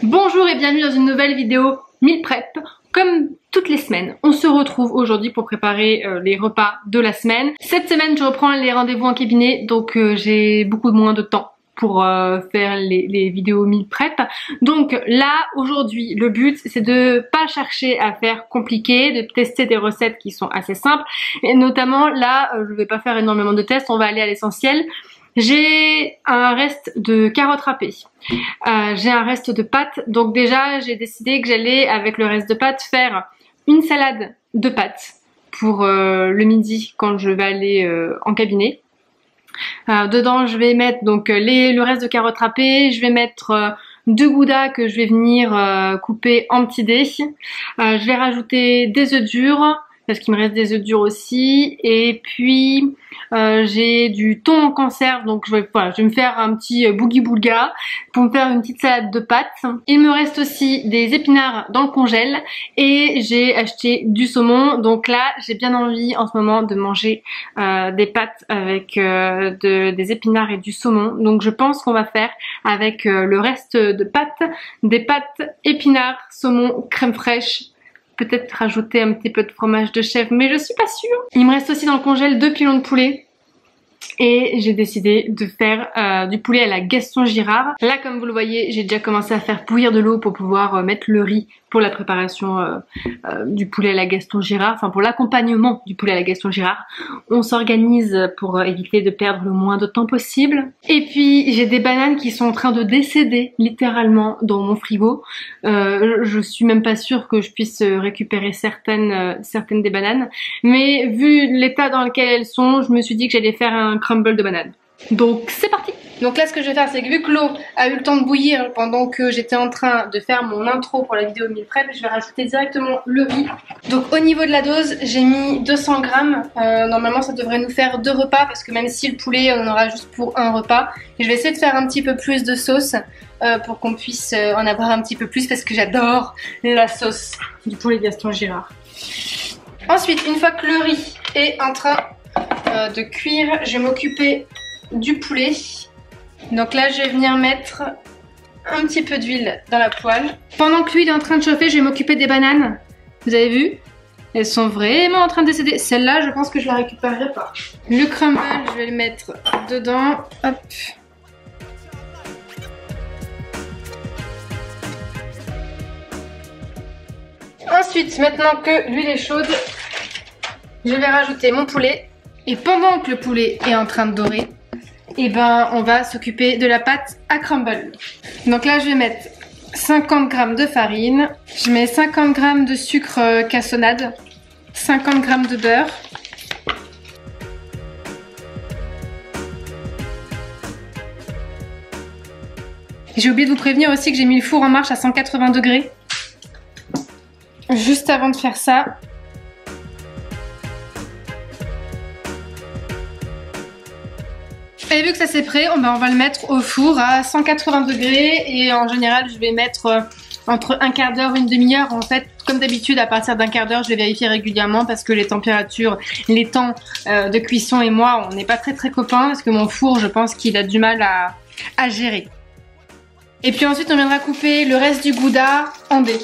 Bonjour et bienvenue dans une nouvelle vidéo meal prep. Comme toutes les semaines, on se retrouve aujourd'hui pour préparer les repas de la semaine. Cette semaine, je reprends les rendez-vous en cabinet, donc j'ai beaucoup moins de temps pour faire les vidéos meal prep. Donc là, aujourd'hui, le but, c'est de pas chercher à faire compliqué, de tester des recettes qui sont assez simples. Et notamment, là, je vais pas faire énormément de tests, on va aller à l'essentiel. J'ai un reste de carottes râpées, j'ai un reste de pâtes, donc déjà j'ai décidé que j'allais avec le reste de pâtes faire une salade de pâtes pour le midi quand je vais aller en cabinet. Dedans je vais mettre donc le reste de carottes râpées, je vais mettre 2 goudas que je vais venir couper en petits dés, je vais rajouter des œufs durs, parce qu'il me reste des œufs durs aussi, et puis j'ai du thon en conserve, donc je vais me faire un petit boogie boulga pour me faire une petite salade de pâtes. Il me reste aussi des épinards dans le congèle et j'ai acheté du saumon, donc là j'ai bien envie en ce moment de manger des pâtes avec des épinards et du saumon, donc je pense qu'on va faire avec le reste de pâtes, des pâtes, épinards, saumon, crème fraîche. Peut-être rajouter un petit peu de fromage de chèvre, mais je suis pas sûre. Il me reste aussi dans le congèle 2 pilons de poulet. Et j'ai décidé de faire du poulet à la Gaston Girard. Là, comme vous le voyez, j'ai déjà commencé à faire bouillir de l'eau pour pouvoir mettre le riz pour la préparation du poulet à la Gaston Girard, enfin pour l'accompagnement du poulet à la Gaston Girard. On s'organise pour éviter de perdre le moins de temps possible. Et puis j'ai des bananes qui sont en train de décéder littéralement dans mon frigo. Je suis même pas sûre que je puisse récupérer certaines des bananes, mais vu l'état dans lequel elles sont, je me suis dit que j'allais faire un crumble de bananes. Donc c'est parti. Donc là ce que je vais faire, c'est que vu que l'eau a eu le temps de bouillir pendant que j'étais en train de faire mon intro pour la vidéo meal prep, je vais rajouter directement le riz. Donc au niveau de la dose, j'ai mis 200 grammes. Normalement ça devrait nous faire 2 repas, parce que même si le poulet on en aura juste pour un repas. Et je vais essayer de faire un petit peu plus de sauce pour qu'on puisse en avoir un petit peu plus, parce que j'adore la sauce du poulet Gaston Girard. Ensuite, une fois que le riz est en train de cuire, je vais m'occuper du poulet. Donc là je vais venir mettre un petit peu d'huile dans la poêle. Pendant que l'huile est en train de chauffer, je vais m'occuper des bananes. Vous avez vu? Elles sont vraiment en train de décéder. Celle-là, je pense que je la récupérerai pas. Le crumble, je vais le mettre dedans. Hop. Ensuite, maintenant que l'huile est chaude, je vais rajouter mon poulet. Et pendant que le poulet est en train de dorer, et ben on va s'occuper de la pâte à crumble. Donc là je vais mettre 50 g de farine, je mets 50 g de sucre cassonade, 50 g de beurre. J'ai oublié de vous prévenir aussi que j'ai mis le four en marche à 180 degrés. Juste avant de faire ça. Et vu que ça c'est prêt, on va le mettre au four à 180 degrés et en général je vais mettre entre un quart d'heure, une demi-heure. En fait, comme d'habitude, à partir d'un quart d'heure, je vais vérifier régulièrement parce que les températures, les temps de cuisson et moi, on n'est pas très copains, parce que mon four, je pense qu'il a du mal à gérer. Et puis ensuite, on viendra couper le reste du gouda en dés.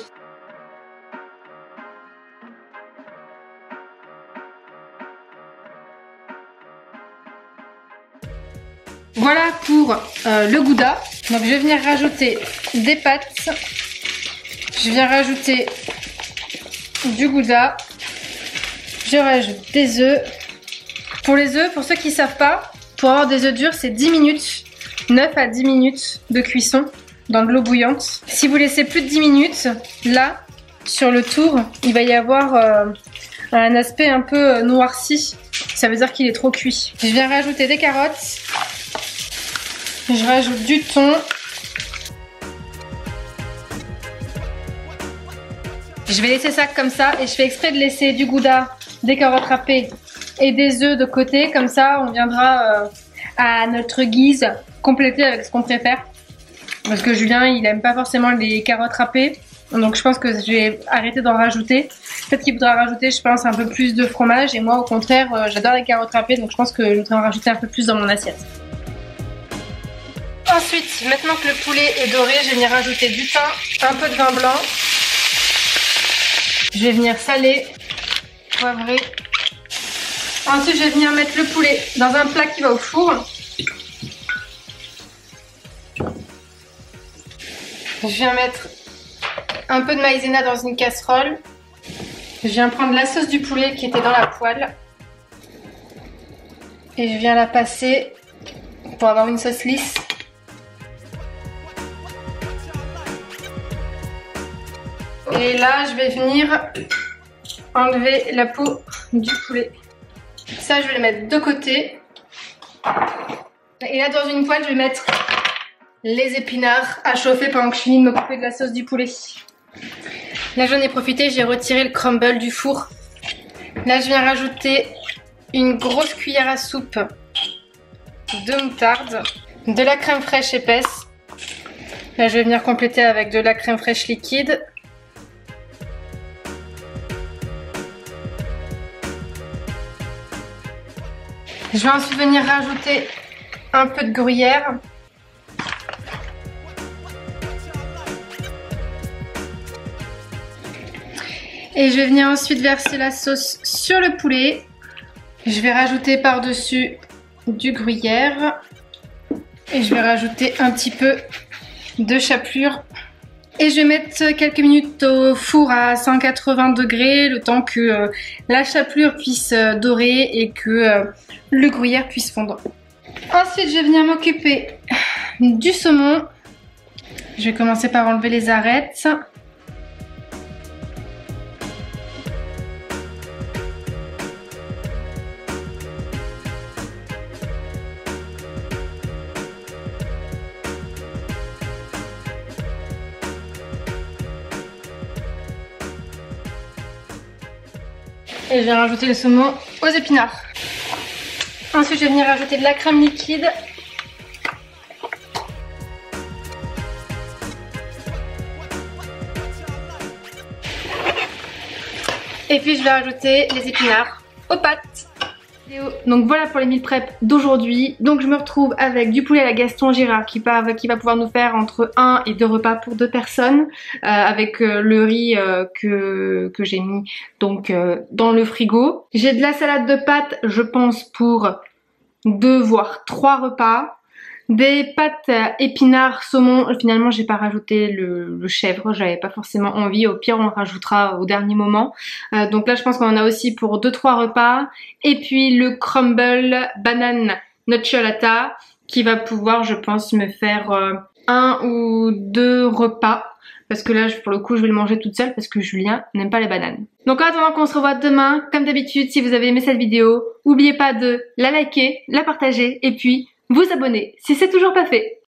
Voilà pour le gouda. Donc je vais venir rajouter des pâtes. Je viens rajouter du gouda. Je rajoute des œufs. Pour les œufs, pour ceux qui ne savent pas, pour avoir des œufs durs, c'est 10 minutes, 9 à 10 minutes de cuisson dans de l'eau bouillante. Si vous laissez plus de 10 minutes, là, sur le tour, il va y avoir un aspect un peu noirci. Ça veut dire qu'il est trop cuit. Je viens rajouter des carottes. Je rajoute du thon. Je vais laisser ça comme ça et je fais exprès de laisser du gouda, des carottes râpées et des œufs de côté. Comme ça, on viendra à notre guise compléter avec ce qu'on préfère. Parce que Julien, il aime pas forcément les carottes râpées. Donc je pense que je vais arrêter d'en rajouter. Peut-être qu'il faudra rajouter, je pense, un peu plus de fromage. Et moi, au contraire, j'adore les carottes râpées. Donc je pense que je voudrais en rajouter un peu plus dans mon assiette. Ensuite, maintenant que le poulet est doré, je vais venir rajouter du thym, un peu de vin blanc. Je vais venir saler, poivrer. Ensuite, je vais venir mettre le poulet dans un plat qui va au four. Je viens mettre un peu de maïzena dans une casserole. Je viens prendre la sauce du poulet qui était dans la poêle. Et je viens la passer pour avoir une sauce lisse. Et là, je vais venir enlever la peau du poulet. Ça, je vais le mettre de côté. Et là, dans une poêle, je vais mettre les épinards à chauffer pendant que je finis de m'occuper de la sauce du poulet. Là, j'en ai profité, j'ai retiré le crumble du four. Là, je viens rajouter une grosse cuillère à soupe de moutarde, de la crème fraîche épaisse. Là, je vais venir compléter avec de la crème fraîche liquide. Je vais ensuite venir rajouter un peu de gruyère. Et je vais venir ensuite verser la sauce sur le poulet. Je vais rajouter par-dessus du gruyère. Et je vais rajouter un petit peu de chapelure. Et je vais mettre quelques minutes au four à 180 degrés, le temps que la chapelure puisse dorer et que le gruyère puisse fondre. Ensuite, je vais venir m'occuper du saumon. Je vais commencer par enlever les arêtes. Et je vais rajouter le saumon aux épinards. Ensuite, je vais venir rajouter de la crème liquide. Et puis, je vais rajouter les épinards aux pâtes. Donc voilà pour les meal prep d'aujourd'hui. Donc je me retrouve avec du poulet à la Gaston Girard qui va pouvoir nous faire entre 1 et 2 repas pour 2 personnes avec le riz que j'ai mis donc dans le frigo. J'ai de la salade de pâtes, je pense pour 2 voire 3 repas. Des pâtes épinards saumon, finalement j'ai pas rajouté le chèvre, j'avais pas forcément envie, au pire on le rajoutera au dernier moment. Donc là je pense qu'on en a aussi pour 2-3 repas. Et puis le crumble banane nocciolata qui va pouvoir je pense me faire 1 ou 2 repas. Parce que là pour le coup je vais le manger toute seule parce que Julien n'aime pas les bananes. Donc en attendant qu'on se revoit demain, comme d'habitude si vous avez aimé cette vidéo, n'oubliez pas de la liker, la partager et puis vous abonner si c'est toujours pas fait.